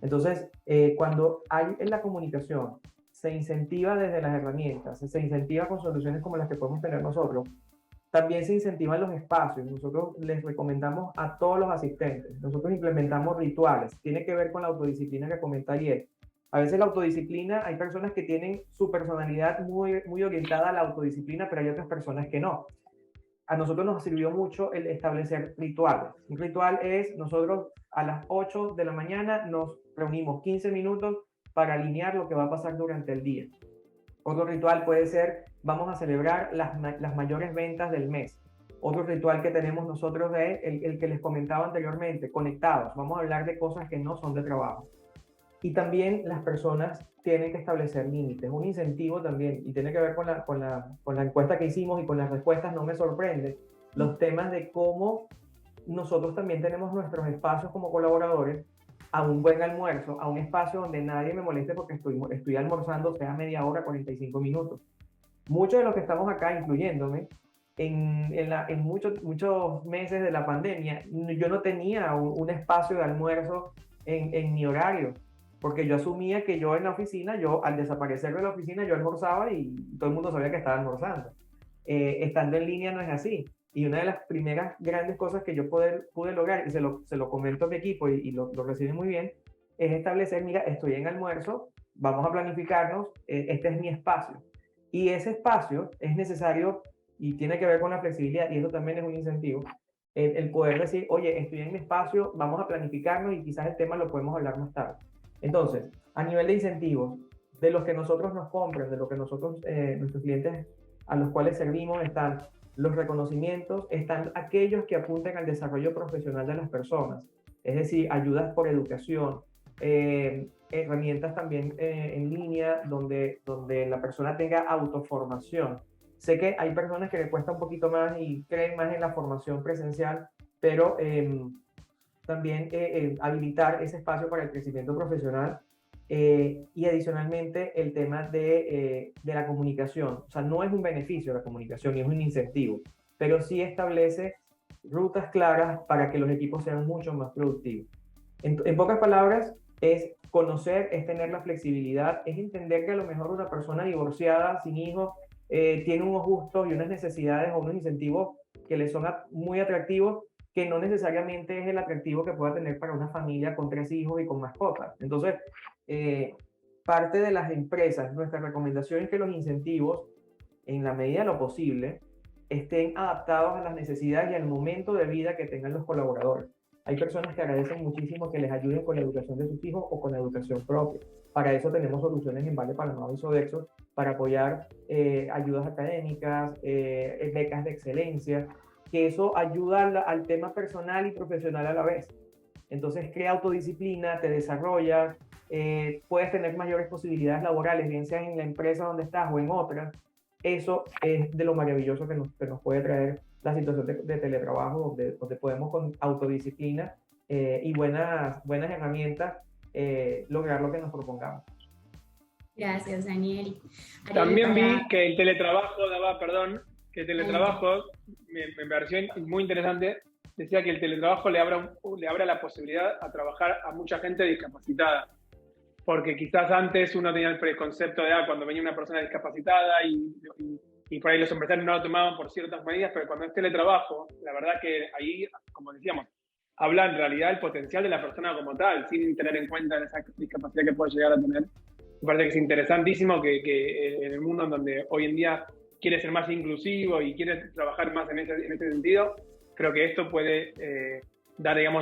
Entonces, cuando hay en la comunicación, se incentiva desde las herramientas, se incentiva con soluciones como las que podemos tener nosotros, también se incentivan los espacios. Nosotros les recomendamos a todos los asistentes, nosotros implementamos rituales, tiene que ver con la autodisciplina que comenta ayer. A veces la autodisciplina, hay personas que tienen su personalidad muy orientada a la autodisciplina, pero hay otras personas que no. A nosotros nos sirvió mucho el establecer rituales. Un ritual es, nosotros a las 8 de la mañana nos reunimos 15 minutos para alinear lo que va a pasar durante el día. Otro ritual puede ser, vamos a celebrar las mayores ventas del mes. Otro ritual que tenemos nosotros es el que les comentaba anteriormente, conectados. Vamos a hablar de cosas que no son de trabajo. Y también las personas tienen que establecer límites, un incentivo también, y tiene que ver con la encuesta que hicimos y con las respuestas. No me sorprende los temas de cómo nosotros también tenemos nuestros espacios como colaboradores, a un buen almuerzo, a un espacio donde nadie me moleste porque estoy almorzando, sea media hora, 45 minutos. Muchos de los que estamos acá, incluyéndome, en muchos meses de la pandemia, yo no tenía un espacio de almuerzo en mi horario, porque yo asumía que yo en la oficina, al desaparecer de la oficina, yo almorzaba y todo el mundo sabía que estaba almorzando. Estando en línea no es así. Y una de las primeras grandes cosas que yo pude lograr, y se lo comento a mi equipo y lo reciben muy bien, es establecer, mira, estoy en almuerzo, vamos a planificarnos, este es mi espacio. Y ese espacio es necesario y tiene que ver con la flexibilidad, y eso también es un incentivo, el poder decir, oye, estoy en mi espacio, vamos a planificarnos y quizás el tema lo podemos hablar más tarde. Entonces, a nivel de incentivos, de los que nosotros nos compren, de lo que nosotros, nuestros clientes a los cuales servimos, están los reconocimientos, están aquellos que apunten al desarrollo profesional de las personas, es decir, ayudas por educación, herramientas también en línea donde la persona tenga autoformación. Sé que hay personas que le cuesta un poquito más y creen más en la formación presencial, pero también habilitar ese espacio para el crecimiento profesional. Y adicionalmente el tema de la comunicación. O sea, no es un beneficio la comunicación, ni es un incentivo, pero sí establece rutas claras para que los equipos sean mucho más productivos. En pocas palabras, es conocer, es tener la flexibilidad, es entender que a lo mejor una persona divorciada, sin hijos, tiene unos gustos y unas necesidades o unos incentivos que le son muy atractivos, que no necesariamente es el atractivo que pueda tener para una familia con 3 hijos y con mascotas. Entonces, parte de las empresas, nuestra recomendación es que los incentivos, en la medida de lo posible, estén adaptados a las necesidades y al momento de vida que tengan los colaboradores. Hay personas que agradecen muchísimo que les ayuden con la educación de sus hijos o con la educación propia. Para eso tenemos soluciones en Vale Panamá y Sodexo para apoyar ayudas académicas, becas de excelencia, que eso ayuda al tema personal y profesional a la vez. Entonces crea autodisciplina, te desarrolla, puedes tener mayores posibilidades laborales, bien sea en la empresa donde estás o en otra. Eso es de lo maravilloso que nos puede traer la situación de teletrabajo, donde podemos con autodisciplina y buenas herramientas lograr lo que nos propongamos. Gracias, Daniel. También vi que el teletrabajo me pareció muy interesante. Decía que el teletrabajo le abre la posibilidad a trabajar a mucha gente discapacitada. Porque quizás antes uno tenía el preconcepto de cuando venía una persona discapacitada y por ahí los empresarios no lo tomaban por ciertas medidas, pero cuando es teletrabajo, la verdad que ahí, como decíamos, habla en realidad el potencial de la persona como tal, sin tener en cuenta esa discapacidad que puede llegar a tener. Me parece que es interesantísimo que en el mundo en donde hoy en día quiere ser más inclusivo y quiere trabajar más en ese sentido, creo que esto puede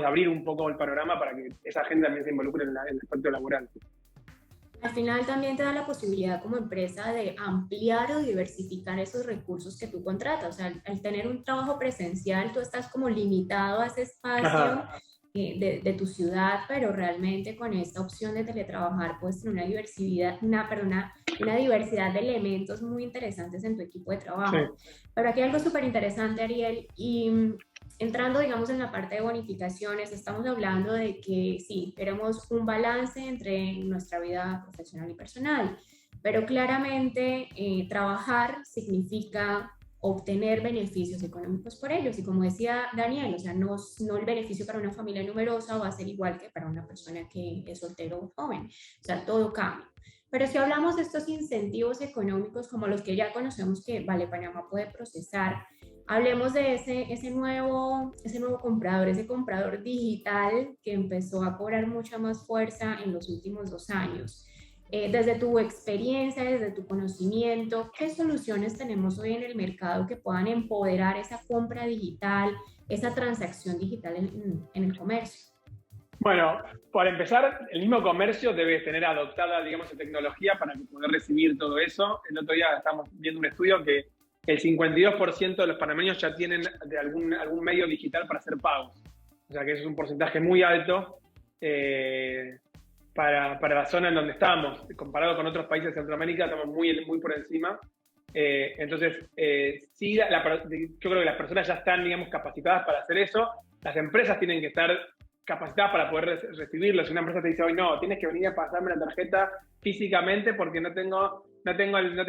abrir un poco el panorama para que esa gente también se involucre en el aspecto laboral. Al final también te da la posibilidad como empresa de ampliar o diversificar esos recursos que tú contratas. O sea, al tener un trabajo presencial, tú estás como limitado a ese espacio de tu ciudad, pero realmente con esta opción de teletrabajar puedes tener una diversidad de elementos muy interesantes en tu equipo de trabajo. Sí. Pero aquí hay algo súper interesante, Ariel, y entrando, digamos, en la parte de bonificaciones, estamos hablando de que sí, queremos un balance entre nuestra vida profesional y personal, pero claramente trabajar significa obtener beneficios económicos por ellos. Y como decía Daniel, o sea, no el beneficio para una familia numerosa va a ser igual que para una persona que es soltero o joven. O sea, todo cambia. Pero si hablamos de estos incentivos económicos como los que ya conocemos que Vale Panamá puede procesar, hablemos de ese nuevo comprador, ese comprador digital que empezó a cobrar mucha más fuerza en los últimos 2 años. Desde tu experiencia, desde tu conocimiento, ¿qué soluciones tenemos hoy en el mercado que puedan empoderar esa compra digital, esa transacción digital en el comercio? Bueno, por empezar, el mismo comercio debe tener adoptada, digamos, la tecnología para poder recibir todo eso. El otro día estamos viendo un estudio que el 52% de los panameños ya tienen de algún medio digital para hacer pagos. O sea que eso es un porcentaje muy alto para la zona en donde estamos. Comparado con otros países de Centroamérica, estamos muy por encima. Entonces, sí, yo creo que las personas ya están, digamos, capacitadas para hacer eso. Las empresas tienen que estar capacitadas para poder recibirlo. Si una empresa te dice hoy, no, tienes que venir a pasarme la tarjeta físicamente porque no te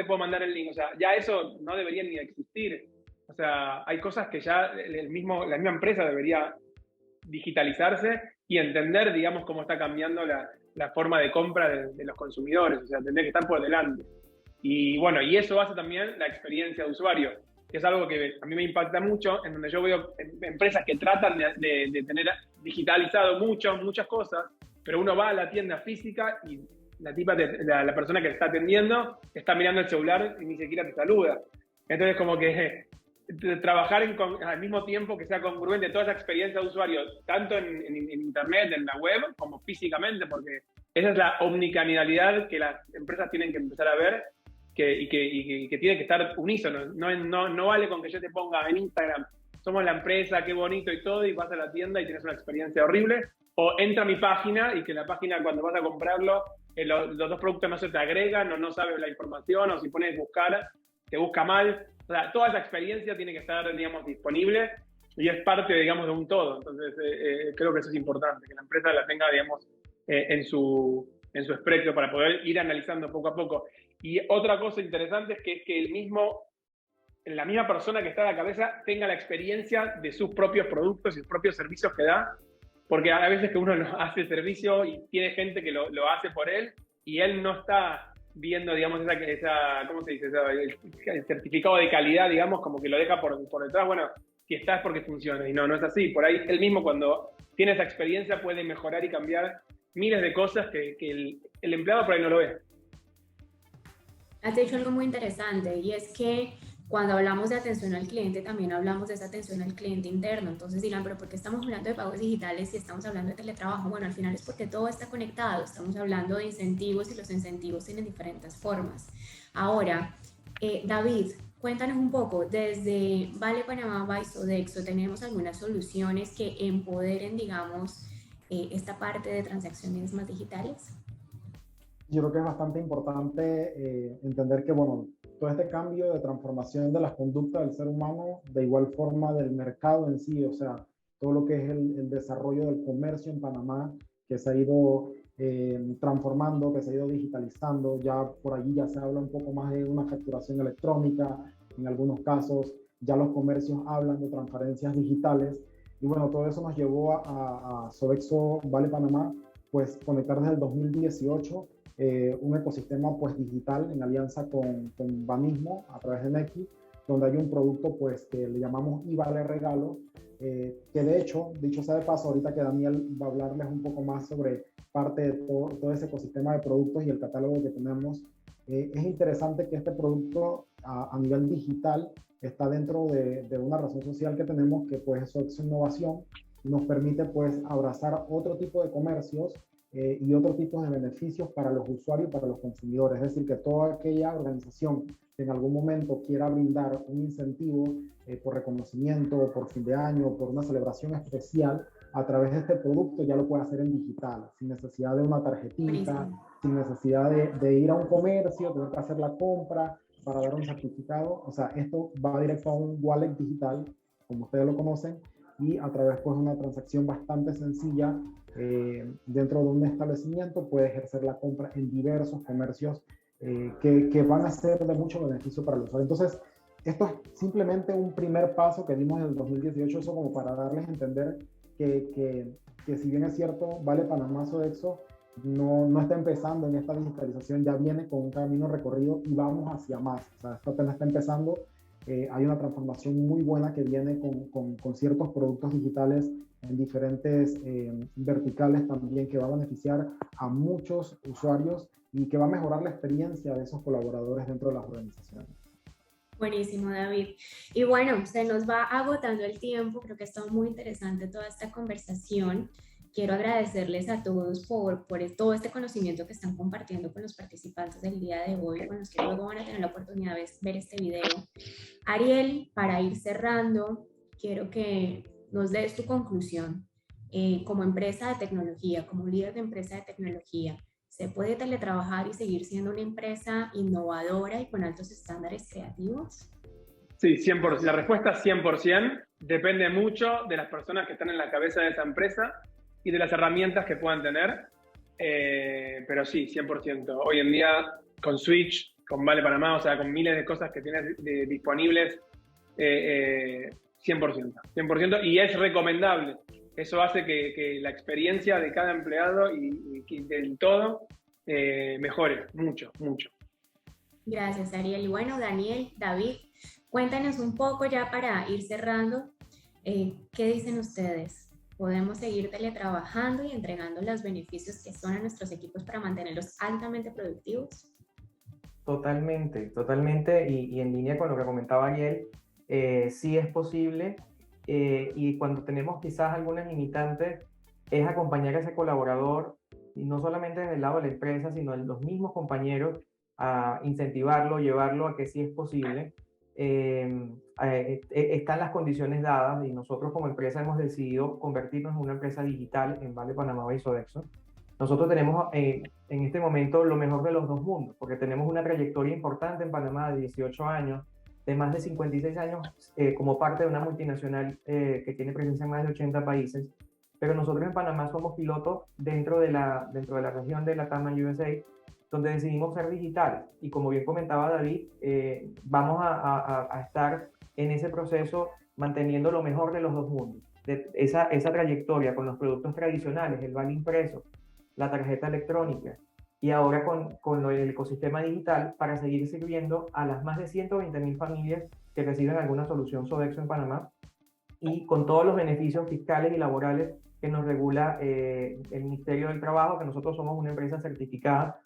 puedo mandar el link. O sea, ya eso no debería ni existir. O sea, hay cosas que ya la misma empresa debería digitalizarse y entender, digamos, cómo está cambiando la forma de compra de los consumidores. O sea, tendría que estar por delante. Y bueno, y eso hace también la experiencia de usuario, que es algo que a mí me impacta mucho, en donde yo veo empresas que tratan de tener digitalizado muchas cosas, pero uno va a la tienda física y la persona que te está atendiendo está mirando el celular y ni siquiera te saluda. Entonces, como que trabajar al mismo tiempo que sea congruente toda esa experiencia de usuario, tanto en internet, en la web, como físicamente, porque esa es la omnicanalidad que las empresas tienen que empezar a ver y que tiene que estar unísono. No vale con que yo te ponga en Instagram, somos la empresa, qué bonito y todo, y vas a la tienda y tienes una experiencia horrible, o entra a mi página y que la página cuando vas a comprarlo, los 2 productos no se te agregan, o no sabes la información, o si pones buscar, te busca mal. O sea, toda esa experiencia tiene que estar, digamos, disponible y es parte, digamos, de un todo. Entonces, creo que eso es importante, que la empresa la tenga, digamos, en su espectro para poder ir analizando poco a poco. Y otra cosa interesante es que la misma persona que está a la cabeza tenga la experiencia de sus propios productos y sus propios servicios que da, porque a veces que uno no hace el servicio y tiene gente que lo hace por él y él no está viendo, digamos, ¿cómo se dice? El certificado de calidad, digamos, como que lo deja por detrás. Bueno, si está es porque funciona, y no es así. Por ahí él mismo, cuando tiene esa experiencia, puede mejorar y cambiar miles de cosas que el empleado por ahí no lo ve. Has dicho algo muy interesante, y es que cuando hablamos de atención al cliente, también hablamos de esa atención al cliente interno. Entonces dirán, pero ¿por qué estamos hablando de pagos digitales si estamos hablando de teletrabajo? Bueno, al final es porque todo está conectado. Estamos hablando de incentivos y los incentivos tienen diferentes formas. Ahora, David, cuéntanos un poco, desde Vale Panamá by Sodexo, ¿tenemos algunas soluciones que empoderen, digamos, esta parte de transacciones más digitales? Yo creo que es bastante importante entender que, bueno, todo este cambio de transformación de las conductas del ser humano, de igual forma del mercado en sí, o sea, todo lo que es el desarrollo del comercio en Panamá, que se ha ido transformando, que se ha ido digitalizando, ya por allí ya se habla un poco más de una facturación electrónica, en algunos casos ya los comercios hablan de transferencias digitales, y bueno, todo eso nos llevó a Sodexo Vale Panamá, pues conectar desde el 2018 un ecosistema pues digital en alianza con Banismo a través de Nequi, donde hay un producto pues que le llamamos iVale Regalo, que de hecho, dicho sea de paso, ahorita que Daniel va a hablarles un poco más sobre parte de todo ese ecosistema de productos y el catálogo que tenemos, es interesante que este producto a nivel digital está dentro de una razón social que tenemos, que pues eso es innovación, y nos permite pues abrazar otro tipo de comercios y otro tipo de beneficios para los usuarios y para los consumidores. Es decir, que toda aquella organización que en algún momento quiera brindar un incentivo por reconocimiento, por fin de año, por una celebración especial, a través de este producto ya lo puede hacer en digital, sin necesidad de una tarjetita, sin necesidad de ir a un comercio, tener que hacer la compra para dar un certificado. O sea, esto va directo a un wallet digital, como ustedes lo conocen, y a través pues, de una transacción bastante sencilla dentro de un establecimiento puede ejercer la compra en diversos comercios que van a ser de mucho beneficio para el usuario. Entonces, esto es simplemente un primer paso que dimos en el 2018, eso como para darles a entender que si bien es cierto, Vale Panamá Sodexo no está empezando en esta digitalización, ya viene con un camino recorrido y vamos hacia más. O sea, esto apenas está empezando. Hay una transformación muy buena que viene con ciertos productos digitales en diferentes verticales también, que va a beneficiar a muchos usuarios y que va a mejorar la experiencia de esos colaboradores dentro de las organizaciones. Buenísimo, David. Y bueno, se nos va agotando el tiempo. Creo que ha estado muy interesante toda esta conversación. Quiero agradecerles a todos por todo este conocimiento que están compartiendo con los participantes del día de hoy, con los que luego van a tener la oportunidad de ver este video. Ariel, para ir cerrando, quiero que nos des tu conclusión. Como empresa de tecnología, como líder de empresa de tecnología, ¿se puede teletrabajar y seguir siendo una empresa innovadora y con altos estándares creativos? Sí, 100%. La respuesta es 100%. Depende mucho de las personas que están en la cabeza de esa empresa y de las herramientas que puedan tener. Pero sí, 100%. Hoy en día, con Switch, con Vale Panamá, o sea, con miles de cosas que tienes disponibles, 100%. 100%. Y es recomendable. Eso hace que la experiencia de cada empleado y del todo mejore mucho, mucho. Gracias, Ariel. Y bueno, Daniel, David, cuéntanos un poco ya para ir cerrando. ¿Qué dicen ustedes? ¿Podemos seguir teletrabajando y entregando los beneficios que son a nuestros equipos para mantenerlos altamente productivos? Totalmente, totalmente. Y en línea con lo que comentaba Ariel, sí es posible. Y cuando tenemos quizás algunas limitantes, es acompañar a ese colaborador, y no solamente desde el lado de la empresa, sino de los mismos compañeros, a incentivarlo, llevarlo a que sí es posible. Están las condiciones dadas y nosotros como empresa hemos decidido convertirnos en una empresa digital en Vale Panamá y Sodexo. Nosotros tenemos en este momento lo mejor de los dos mundos, porque tenemos una trayectoria importante en Panamá de 18 años, de más de 56 años como parte de una multinacional que tiene presencia en más de 80 países, pero nosotros en Panamá somos pilotos dentro de la región de LATAM y USA, donde decidimos ser digitales. Y como bien comentaba David, vamos a estar en ese proceso manteniendo lo mejor de los dos mundos. Esa trayectoria con los productos tradicionales, el vale impreso, la tarjeta electrónica, y ahora con el ecosistema digital para seguir sirviendo a las más de 120.000 familias que reciben alguna solución Sodexo en Panamá y con todos los beneficios fiscales y laborales que nos regula el Ministerio del Trabajo, que nosotros somos una empresa certificada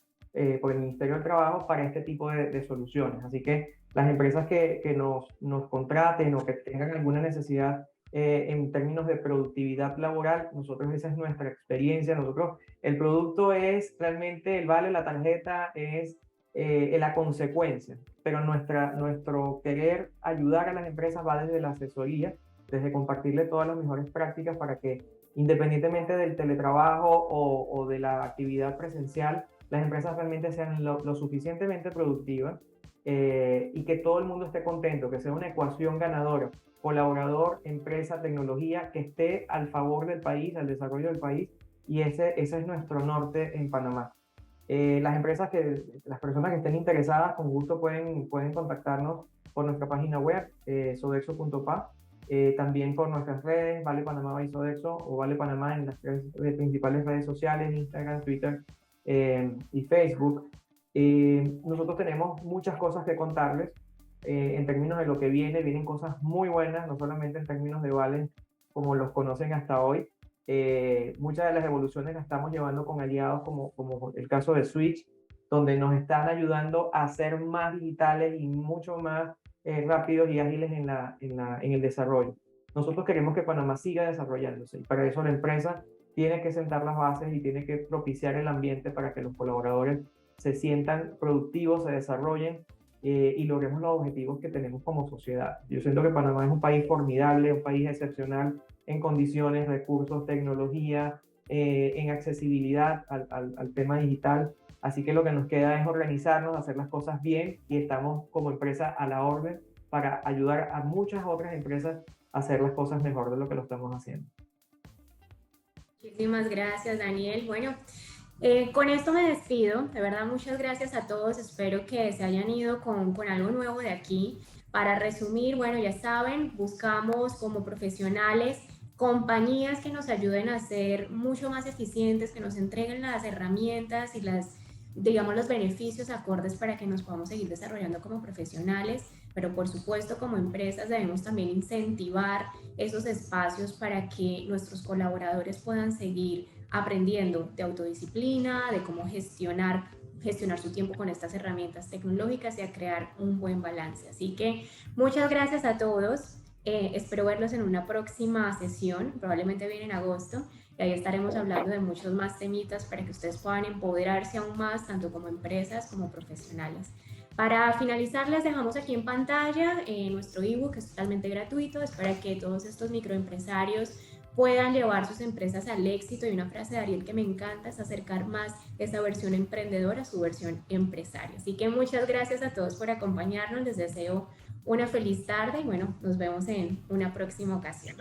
por el Ministerio del Trabajo para este tipo de soluciones. Así que las empresas que nos contraten o que tengan alguna necesidad en términos de productividad laboral, nosotros esa es nuestra experiencia. Nosotros, el producto es realmente el vale, la tarjeta es la consecuencia, pero nuestro querer ayudar a las empresas va desde la asesoría, desde compartirle todas las mejores prácticas para que independientemente del teletrabajo o de la actividad presencial, las empresas realmente sean lo suficientemente productivas y que todo el mundo esté contento, que sea una ecuación ganadora, colaborador, empresa, tecnología, que esté al favor del país, al desarrollo del país, y ese es nuestro norte en Panamá. Las personas que estén interesadas, con gusto pueden contactarnos por nuestra página web, sodexo.pa, también por nuestras redes, Vale Panamá by Sodexo o Vale Panamá en las principales redes sociales, Instagram, Twitter y Facebook. Nosotros tenemos muchas cosas que contarles en términos de lo que vienen cosas muy buenas, no solamente en términos de vales como los conocen hasta hoy. Muchas de las evoluciones las estamos llevando con aliados como el caso de Switch, donde nos están ayudando a ser más digitales y mucho más rápidos y ágiles en el desarrollo. Nosotros queremos que Panamá siga desarrollándose y para eso la empresa tiene que sentar las bases y tiene que propiciar el ambiente para que los colaboradores se sientan productivos, se desarrollen y logremos los objetivos que tenemos como sociedad. Yo siento que Panamá es un país formidable, un país excepcional en condiciones, recursos, tecnología, en accesibilidad al tema digital. Así que lo que nos queda es organizarnos, hacer las cosas bien y estamos como empresa a la orden para ayudar a muchas otras empresas a hacer las cosas mejor de lo que lo estamos haciendo. Muchísimas gracias, Daniel. Bueno, Con esto me despido. De verdad, muchas gracias a todos. Espero que se hayan ido con algo nuevo de aquí. Para resumir, bueno, ya saben, buscamos como profesionales compañías que nos ayuden a ser mucho más eficientes, que nos entreguen las herramientas y digamos, los beneficios acordes para que nos podamos seguir desarrollando como profesionales, pero por supuesto como empresas debemos también incentivar esos espacios para que nuestros colaboradores puedan seguir aprendiendo de autodisciplina, de cómo gestionar su tiempo con estas herramientas tecnológicas y a crear un buen balance. Así que muchas gracias a todos. Espero verlos en una próxima sesión, probablemente viene en agosto, y ahí estaremos hablando de muchos más temitas para que ustedes puedan empoderarse aún más, tanto como empresas como profesionales. Para finalizar, les dejamos aquí en pantalla nuestro ebook, que es totalmente gratuito, es para que todos estos microempresarios puedan llevar sus empresas al éxito. Y una frase de Ariel que me encanta es acercar más esa versión emprendedora a su versión empresaria. Así que muchas gracias a todos por acompañarnos, les deseo una feliz tarde y bueno, nos vemos en una próxima ocasión.